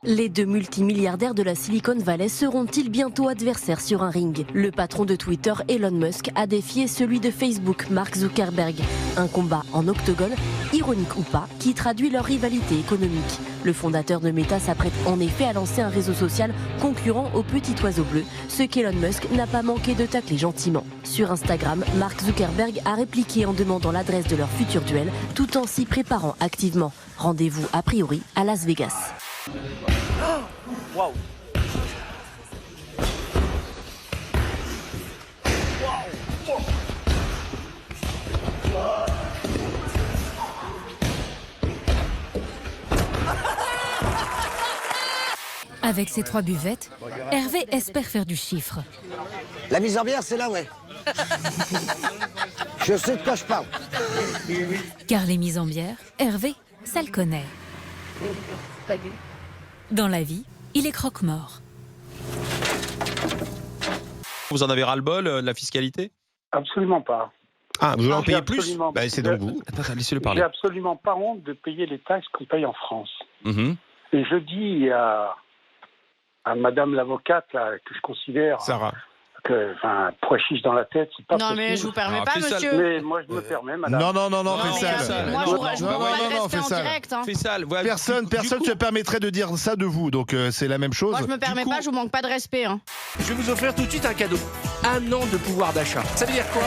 Les deux multimilliardaires de la Silicon Valley seront-ils bientôt adversaires sur un ring? Le patron de Twitter, Elon Musk, a défié celui de Facebook, Mark Zuckerberg. Un combat en octogone, ironique ou pas, qui traduit leur rivalité économique. Le fondateur de Meta s'apprête en effet à lancer un réseau social concurrent au petit oiseau bleu, ce qu'Elon Musk n'a pas manqué de tacler gentiment. Sur Instagram, Mark Zuckerberg a répliqué en demandant l'adresse de leur futur duel, tout en s'y préparant activement. Rendez-vous a priori à Las Vegas. Wow. Avec ces 3 buvettes, Hervé espère faire du chiffre. La mise en bière, c'est là, ouais. Je sais de quoi je parle. Car les mises en bière, Hervé, ça le connaît. Dans la vie, il est croque-mort. Vous en avez ras-le-bol de la fiscalité? Absolument pas. Ah, vous en payez plus? Absolument. Bah, c'est donc vous. Attends, laissez-le parler. J'ai absolument pas honte de payer les taxes qu'on paye en France. Mhm. Et je dis à madame l'avocate, là, que je considère Sarah. que, pois chiche dans la tête, c'est pas Non, possible. mais je vous permets pas, Faisal. monsieur. Mais moi, je me permets, madame. Non, mais, Faisal. moi, je vous Non, pas le respect en Faisal. direct. Hein. Faisal, voilà. Personne se permettrait de dire ça de vous, donc c'est la même chose. Moi, je me permets pas, je vous manque pas de respect. Hein. Je vais vous offrir tout de suite un cadeau. 1 an de pouvoir d'achat. Ça veut dire quoi?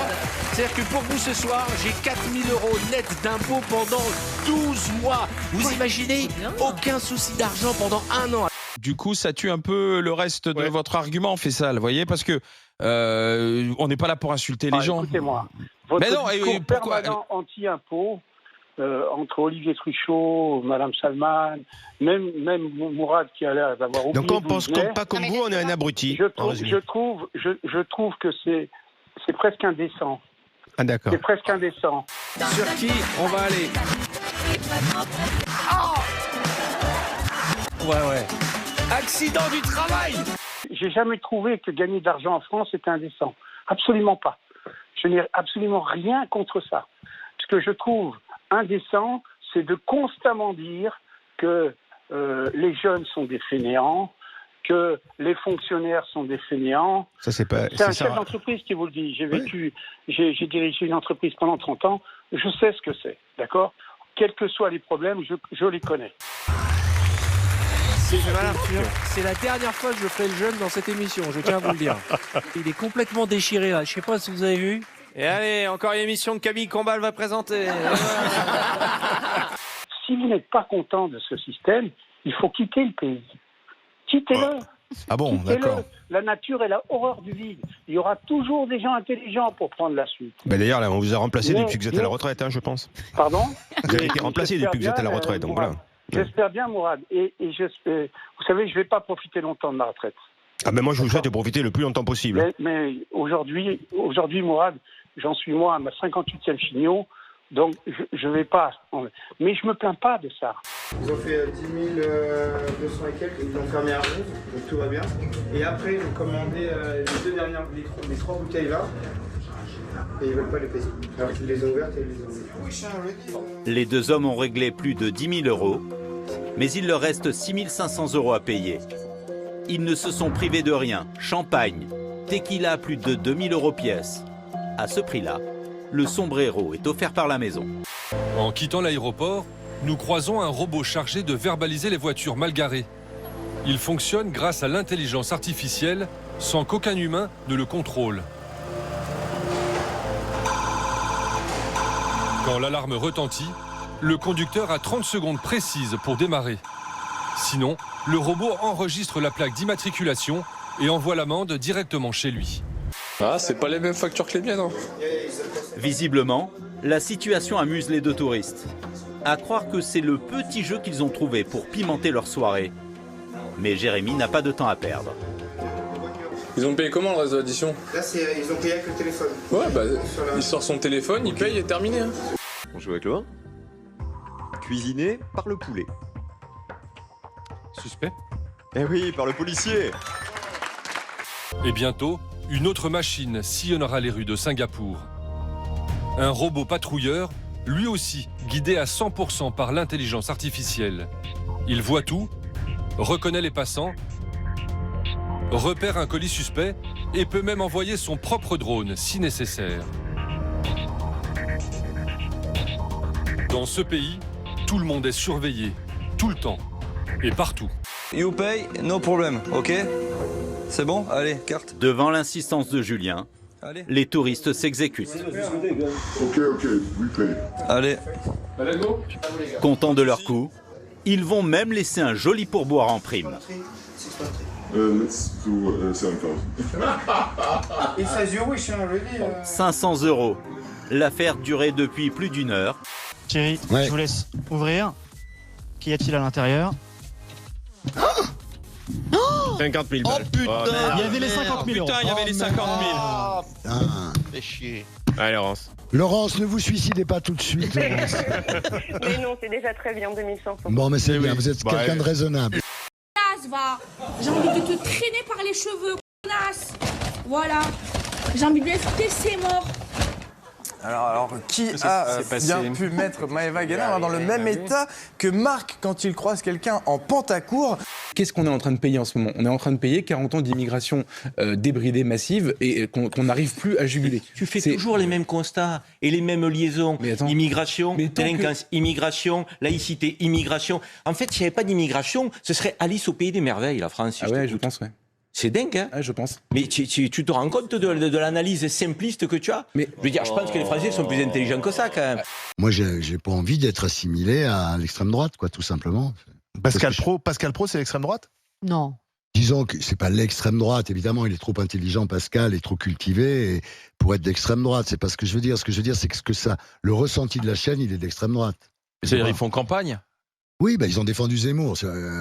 C'est-à-dire que pour vous ce soir, j'ai 4 000 € net d'impôts pendant 12 mois. Vous imaginez? Aucun souci d'argent pendant 1 an. Du coup, ça tue un peu le reste de votre argument, Faisal, vous voyez, parce que on n'est pas là pour insulter les gens. Écoutez-moi, votre Mais non, discours pourquoi permanent anti-impôt, entre Olivier Truchot, Madame Salman, même Mourad qui a l'air d'avoir oublié. Donc on pense pas comme vous, on est un abruti. Je trouve que c'est presque indécent. Ah d'accord. C'est presque indécent. Sur qui on va aller? Ouais. Accident du travail! J'ai jamais trouvé que gagner de l'argent en France était indécent. Absolument pas. Je n'ai absolument rien contre ça. Ce que je trouve indécent, c'est de constamment dire que les jeunes sont des fainéants, que les fonctionnaires sont des fainéants. Ça c'est pas. C'est un chef d'entreprise qui vous le dit. J'ai dirigé une entreprise pendant 30 ans. Je sais ce que c'est, d'accord? Quels que soient les problèmes, je les connais. C'est la dernière fois que je ferai le jeune dans cette émission, je tiens à vous le dire. Il est complètement déchiré là, je sais pas si vous avez vu. Et allez, encore une émission que Camille Combal va présenter. Si vous n'êtes pas content de ce système, il faut quitter le pays. Quittez-le. Ah bon, Quittez-le. d'accord. La nature est la horreur du vide. Il y aura toujours des gens intelligents pour prendre la suite. Bah d'ailleurs, là, on vous a remplacé depuis que vous êtes à la retraite, je pense. Pardon? Vous avez été remplacé depuis que vous êtes à la retraite, donc voilà. J'espère bien, Mourad. Et j'espère. Vous savez, je ne vais pas profiter longtemps de ma retraite. Ah ben moi, je vous souhaite de profiter le plus longtemps possible. Mais aujourd'hui, Mourad, j'en suis moi à ma 58e chignon. Donc, je ne vais pas. Mais je ne me plains pas de ça. Ils ont fait 10 200 et quelques, ils l'ont fermé à 11, donc tout va bien. Et après, ils ont commandé les 3 bouteilles là, et ils ne veulent pas les payer. Alors qu'ils les ont ouvertes et ils les ont ouvertes. Les deux hommes ont réglé plus de 10 000 €, mais il leur reste 6 500 € à payer. Ils ne se sont privés de rien. Champagne, tequila à plus de 2 000 € pièce. À ce prix-là, le sombrero est offert par la maison. En quittant l'aéroport, nous croisons un robot chargé de verbaliser les voitures mal garées. Il fonctionne grâce à l'intelligence artificielle, sans qu'aucun humain ne le contrôle. Quand l'alarme retentit, le conducteur a 30 secondes précises pour démarrer. Sinon, le robot enregistre la plaque d'immatriculation et envoie l'amende directement chez lui. Ah, c'est pas les mêmes factures que les miennes, hein. Visiblement, la situation amuse les deux touristes. À croire que c'est le petit jeu qu'ils ont trouvé pour pimenter leur soirée. Mais Jérémy n'a pas de temps à perdre. Ils ont payé comment le reste de l'addition? Là, ils ont payé avec le téléphone. Ouais, bah, il sort son téléphone, il paye et terminé. Hein. On joue avec le 1. Cuisiné par le poulet. Suspect. Eh oui, par le policier. Et bientôt, une autre machine sillonnera les rues de Singapour. Un robot patrouilleur, lui aussi guidé à 100% par l'intelligence artificielle. Il voit tout reconnaît les passants, repère un colis suspect et peut même envoyer son propre drone si nécessaire. Dans ce pays, tout le monde est surveillé, tout le temps et partout. You pay, no problem, ok? C'est bon? Allez, carte. Devant l'insistance de Julien, les touristes s'exécutent. Ok, we pay. Allez. Contents de leur coup, ils vont même laisser un joli pourboire en prime. Let's do 7,000. It's as you wish, already. 500 €. L'affaire durait depuis plus d'1 heure. Thierry, je vous laisse ouvrir. Qu'y a-t-il à l'intérieur? 50 000 balles. Oh putain, il y avait les 50 000 Putain, il y avait les 50 000. Fais chier. Allez, Laurence. Laurence, ne vous suicidez pas tout de suite, Laurence. Mais non, c'est déjà très bien, 2500. Bon, mais c'est bien, vous êtes quelqu'un de raisonnable. Va. J'ai envie de te traîner par les cheveux, connasse. Voilà. J'ai envie de lui insulter, c'est mort. Alors qui a bien pu mettre Maëva Gaillard dans le même état que Marc quand il croise quelqu'un en Pentacourt? Qu'est-ce qu'on est en train de payer en ce moment? On est en train de payer 40 ans d'immigration débridée massive et qu'on n'arrive plus à juguler. Tu fais toujours les mêmes constats et les mêmes liaisons. Immigration, délinquance, immigration, laïcité, immigration. En fait, s'il n'y avait pas d'immigration, ce serait Alice au pays des merveilles, la France. Ah ouais, je pense, ouais. C'est dingue, hein? Ouais, je pense. Mais tu te rends compte de l'analyse simpliste que tu as? Mais je veux dire, je pense que les Français sont plus intelligents que ça, quand même. Moi, j'ai pas envie d'être assimilé à l'extrême droite, quoi, tout simplement. Pascal Pro, c'est l'extrême droite? Non. Disons que c'est pas l'extrême droite, évidemment, il est trop intelligent, Pascal, est trop cultivé pour être d'extrême droite. C'est pas ce que je veux dire. Ce que je veux dire, c'est que le ressenti de la chaîne, il est d'extrême droite. C'est-à-dire, ils font campagne? Oui, ils ont défendu Zemmour,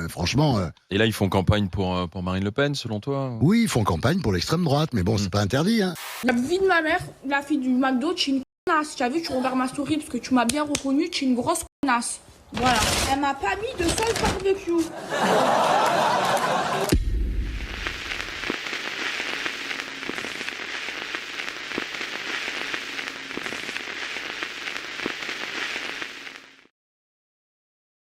franchement. Et là, ils font campagne pour Marine Le Pen, selon toi? Oui, ils font campagne pour l'extrême droite, mais bon, c'est pas interdit. Hein. La vie de ma mère, la fille du McDo, tu es une connasse. Tu as vu, tu regardes ma souris parce que tu m'as bien reconnu, tu es une grosse connasse. Voilà. Elle m'a pas mis de sauce barbecue.